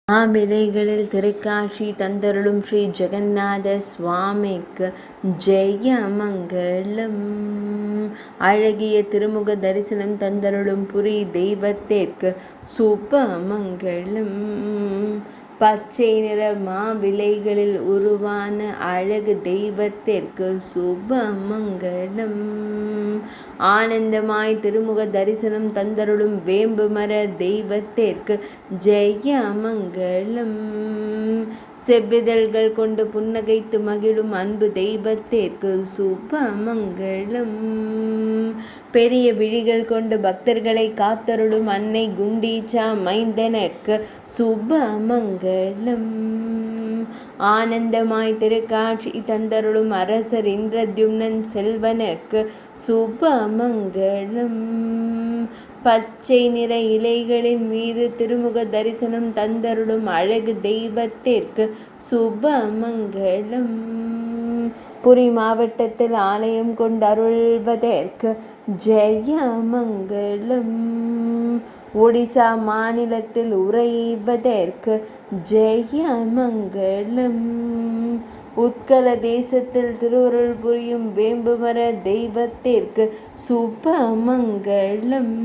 மாவிலைகளில் திருக்காட்சி தந்தருளும் ஸ்ரீ ஜெகநாத சுவாமிக்கு ஜெயமங்கலம். அழகிய திருமுக தரிசனம் தந்தருளும் புரி தெய்வத்திற்கு சுபமங்கலம். பச்சை நிற மாவிலைகளில் உருவான அழகு தெய்வத்திற்கு சுபமங்கலம். ஆனந்தமாய் திருமுக தரிசனம் தந்தருளும் வேம்பு மர தெய்வத்திற்கு ஜெயமங்கலம். செவ்விதழ்கள் கொண்டு புன்னகைத்து மகிழும் அன்பு தெய்வத்திற்கு சுபமங்கலம். பெரிய விழிகள் கொண்டு பக்தர்களை காத்தருளும் அன்னை குண்டீச்சா மைந்தனுக்கு சுபமங்கலம். ஆனந்தமாய் திருக்காட்சி தந்தருளும் அரசர் இந்திரத்யும்னன் செல்வனுக்கு சுபமங்கலம். பச்சை நிற இலைகளின் மீது திருமுக தரிசனம் தந்தருளும் அழகு தெய்வத்திற்கு சுபமங்கலம். புரி மாவட்டத்தில் ஆலயம் கொண்டருள்வதற்கு ஜெயமங்கலம். ஒடிசா மாநிலத்தில் உறைவதற்கு ஜெயமங்கலம். உத்கல தேசத்தில் திருவருள் புரியும் வேம்புமர தெய்வத்திற்கு சுபமங்கலம்.